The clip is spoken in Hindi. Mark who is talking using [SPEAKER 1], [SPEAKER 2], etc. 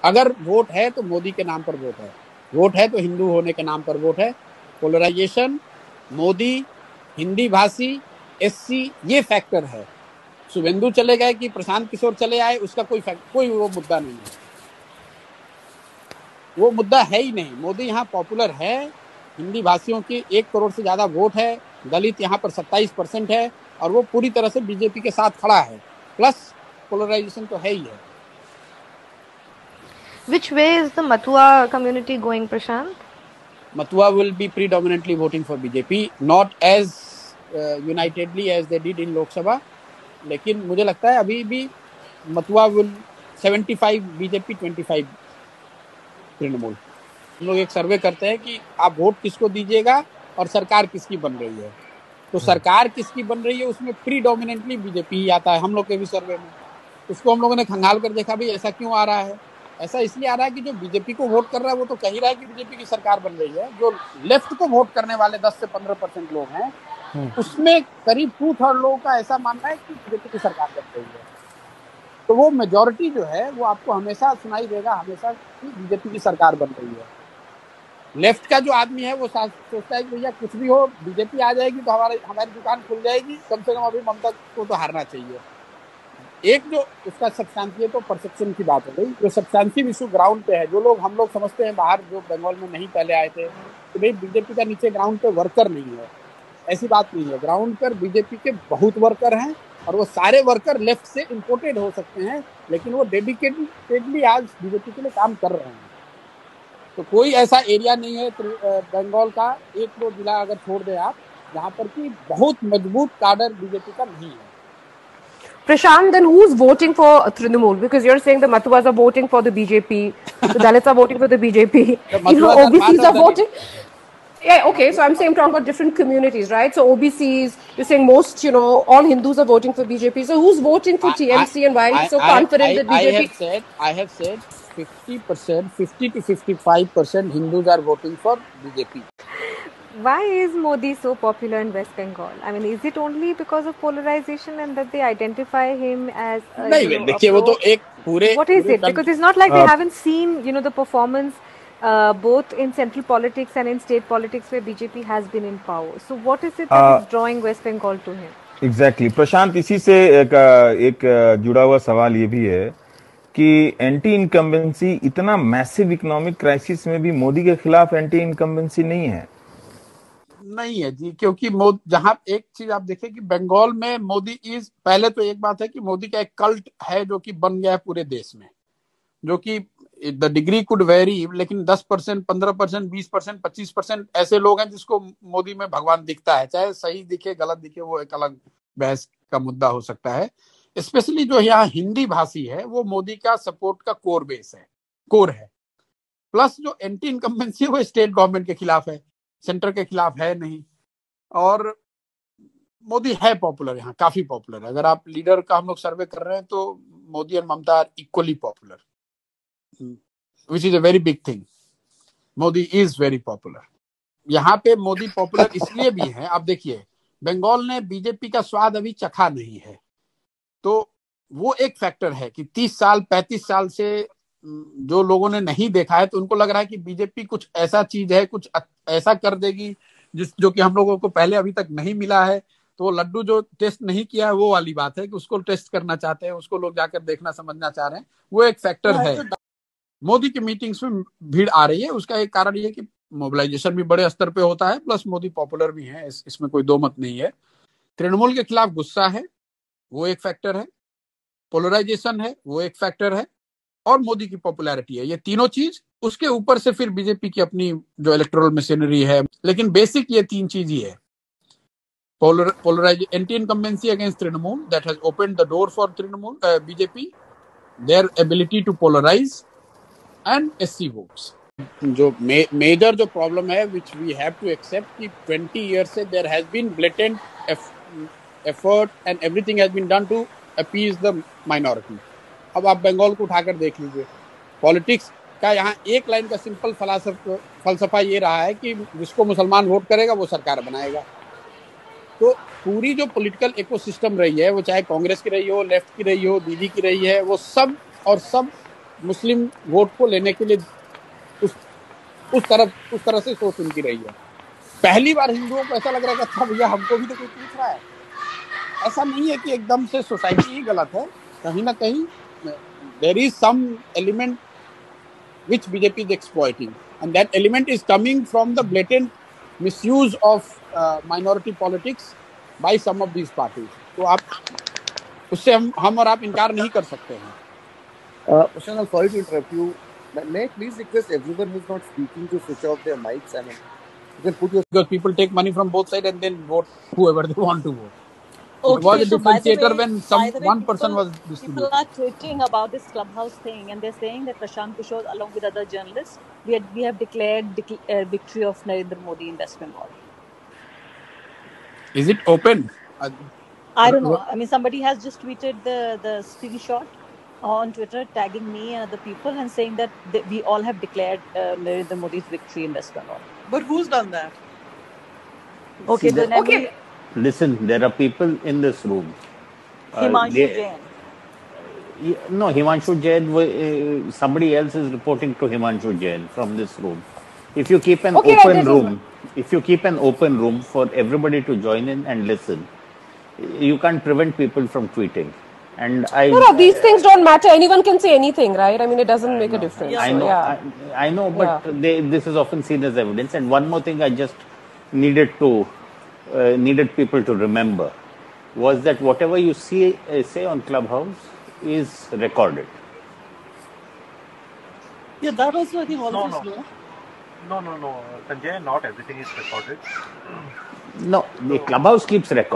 [SPEAKER 1] अगर वोट है तो मोदी के नाम पर वोट है, वोट है तो हिंदू होने के नाम पर वोट है। पोलराइजेशन, मोदी, हिंदी भाषी, एससी, ये फैक्टर है। शुभेंदु चले गए कि प्रशांत किशोर चले आए, उसका कोई वो मुद्दा नहीं है, वो मुद्दा है ही नहीं। मोदी यहाँ पॉपुलर है, हिंदी भाषियों की 1 करोड़ से ज्यादा वोट है, दलित यहाँ पर 27% है, और वो पूरी तरह से बीजेपी के साथ खड़ा है। प्लस पोलराइजेशन तो है ही है।
[SPEAKER 2] Which way is the Matua community going, Prashant?
[SPEAKER 1] Matua will be predominantly voting for BJP, not as unitedly as they did in Lok Sabha, लेकिन मुझे लगता है अभी भी मथुआ विल 75 बीजेपी 25 तृणमूल। हम लोग एक सर्वे करते हैं कि आप वोट किसको दीजिएगा और सरकार किसकी बन रही है, तो सरकार किसकी बन रही है उसमें प्रीडोमिनेंटली बीजेपी ही आता है हम लोग के भी सर्वे में। उसको हम लोगों ने खंगाल कर देखा भी ऐसा क्यों आ रहा है। ऐसा इसलिए आ रहा है कि जो बीजेपी को वोट कर रहा है वो तो कह ही रहा है कि बीजेपी की सरकार बन रही है। जो लेफ्ट को वोट करने वाले 10 से 15% लोग हैं, उसमें करीब 2/3 लोगों का ऐसा मानना है कि बीजेपी की सरकार बन रही है। तो वो मेजोरिटी जो है वो आपको हमेशा सुनाई देगा, हमेशा कि बीजेपी की सरकार बन रही है। लेफ्ट का जो आदमी है वो सोचता है कि भैया कुछ भी हो, बीजेपी आ जाएगी तो हमारी दुकान खुल जाएगी, कम से कम अभी ममता को तो हारना चाहिए। एक जो उसका सब्सटेंशियल तो परसेप्शन की बात हो गई, जो सब्सटेंशियल इशू ग्राउंड पे है, जो लोग हम लोग समझते हैं बाहर जो बंगाल में नहीं पहले आए थे कि भाई बीजेपी का नीचे ग्राउंड पे वर्कर नहीं है, ऐसी बात नहीं है। ग्राउंड पर बीजेपी के बहुत वर्कर हैं और वो सारे वर्कर लेफ्ट से इंपोर्टेड हो सकते हैं, लेकिन वो डेडिकेटेडली आज बीजेपी के लिए काम कर रहे हैं। तो कोई ऐसा एरिया नहीं है बंगाल का, 1-2 जिला अगर छोड़ दें आप, जहाँ पर कि बहुत मजबूत काडर बीजेपी का नहीं है।
[SPEAKER 3] Prashant, then who's voting for Trinamool? Because you're saying the Mathuas are voting for the BJP, the Dalits are voting for the BJP, OBCs are voting. Yeah, okay, so I'm saying I'm talking about different communities, right? So OBCs, you're saying most, all Hindus are voting for BJP. So who's voting for TMC and why are you so confident that BJP?
[SPEAKER 1] I have said 50%, 50 to 55% Hindus are voting for BJP.
[SPEAKER 2] Why is Modi so popular in West Bengal? I mean, is it only because of polarization and that they identify him as a,
[SPEAKER 1] नहीं, देखिए वो तो एक पूरे
[SPEAKER 2] what is it? Because it's not like they haven't seen, the performance both in central politics and in state politics where BJP has been in power. So what is it that is drawing West Bengal to him?
[SPEAKER 4] Exactly. प्रशांत, इसी से एक जुड़ा हुआ सवाल ये भी है कि एंटी इनकम्बेंसी, इतना मैसिव इकोनॉमिक क्राइसिस में भी मोदी के खिलाफ एंटी इनकम्बेंसी नहीं है
[SPEAKER 1] जी, क्योंकि जहां एक चीज आप देखें कि बंगाल में मोदी पहले तो एक बात है कि मोदी का एक कल्ट है जो कि बन गया है पूरे देश में, जो कि द डिग्री कुड वेरी, लेकिन 10%, 15%, 20%, 25% ऐसे लोग हैं जिसको मोदी में भगवान दिखता है। चाहे सही दिखे गलत दिखे वो एक अलग बहस का मुद्दा हो सकता है। स्पेशली जो यहाँ हिंदी भाषी है वो मोदी का सपोर्ट का कोर है। प्लस जो एंटी इनकम्बेंसी है वो स्टेट गवर्नमेंट के खिलाफ है, सेंटर के खिलाफ है नहीं। और मोदी है पॉपुलर, यहाँ काफी पॉपुलर है। अगर आप लीडर का हम लोग सर्वे कर रहे हैं तो Modi and Mamata are equally popular, which is a very big thing. Modi is very popular. यहाँ पे मोदी पॉपुलर इसलिए भी है, आप देखिए बंगाल ने बीजेपी का स्वाद अभी चखा नहीं है, तो वो एक फैक्टर है कि 30 साल 35 साल से जो लोगों ने नहीं देखा है, तो उनको लग रहा है कि बीजेपी कुछ ऐसा चीज है, कुछ ऐसा कर देगी जो कि हम लोगों को पहले अभी तक नहीं मिला है। तो वो लड्डू जो टेस्ट नहीं किया है वो वाली बात है कि उसको टेस्ट करना चाहते हैं, उसको लोग जाकर देखना समझना चाह रहे हैं, वो एक फैक्टर है। मोदी की मीटिंग्स में भीड़ आ रही है, उसका एक कारण ये कि मोबिलाइजेशन भी बड़े स्तर पे होता है, प्लस मोदी पॉपुलर भी है, इसमें कोई दो मत नहीं है। तृणमूल के खिलाफ गुस्सा है, वो एक फैक्टर है। पोलराइजेशन है, वो एक फैक्टर है, और मोदी की पॉपुलैरिटी है। ये तीनों चीज, उसके ऊपर से फिर बीजेपी की अपनी जो इलेक्टोरल मशीनरी है, लेकिन बेसिक ये 3 चीज ही है। Polarise anti incumbency against Trinamool, that has opened the door for Trinamool BJP, their ability to polarise and SC votes. जो मेजर जो प्रॉब्लम है which we have to accept कि 20 ईयर्स से there has been blatant effort and everything has been done to appease the minority. अब आप बंगाल को उठाकर देख लीजिए, पॉलिटिक्स का यहाँ एक लाइन का सिंपल फलसफा ये रहा है कि जिसको मुसलमान वोट करेगा वो सरकार बनाएगा। तो पूरी जो पॉलिटिकल इकोसिस्टम रही है, वो चाहे कांग्रेस की रही हो, लेफ्ट की रही हो, दीदी की रही है, वो सब मुस्लिम वोट को लेने के लिए उस तरह से सोच उनकी रही है। पहली बार हिंदुओं को ऐसा लग रहा है कि अच्छा भैया हमको भी तो कोई पूछ रहा है। ऐसा नहीं है कि एकदम से सोसाइटी ही गलत है, कहीं ना कहीं there is some element which BJP is exploiting, and that element is coming from the blatant misuse of minority politics by some of these parties. तो आप उससे हम और आप इनकार नहीं कर सकते हैं।
[SPEAKER 5] Prashant, I'm sorry to interrupt you. May I please request everyone who's not speaking to switch off their mics? I mean, you can put your...
[SPEAKER 1] Because people take money from both sides and then vote whoever they want to vote.
[SPEAKER 6] Okay,
[SPEAKER 1] it was a
[SPEAKER 6] so
[SPEAKER 1] differentiator when one
[SPEAKER 6] people,
[SPEAKER 1] person was distributing.
[SPEAKER 6] People are tweeting about this clubhouse thing, and they're saying that Prashant Kishore, along with other journalists, we have declared victory of Narendra Modi in West Bengal.
[SPEAKER 1] Is it open?
[SPEAKER 6] I don't know. I mean, somebody has just tweeted the screenshot on Twitter, tagging me and other people, and saying that we all have declared Narendra Modi's victory in West Bengal.
[SPEAKER 7] But who's done that?
[SPEAKER 6] Okay, then
[SPEAKER 3] okay.
[SPEAKER 8] Listen, there are people in this room.
[SPEAKER 6] Himanshu Jain.
[SPEAKER 8] No, Himanshu Jain, somebody else is reporting to Himanshu Jain from this room. If you keep an open room for everybody to join in and listen, you can't prevent people from tweeting. And
[SPEAKER 3] no, these things don't matter. Anyone can say anything, right? I mean, it doesn't make a difference.
[SPEAKER 8] I know, I know, but this is often seen as evidence. And one more thing I just needed people to remember was that whatever you say on Clubhouse is recorded.
[SPEAKER 7] Yeah, that also I think all of us know.
[SPEAKER 9] No, Sanjay, not everything is recorded.
[SPEAKER 8] No, the Clubhouse keeps record.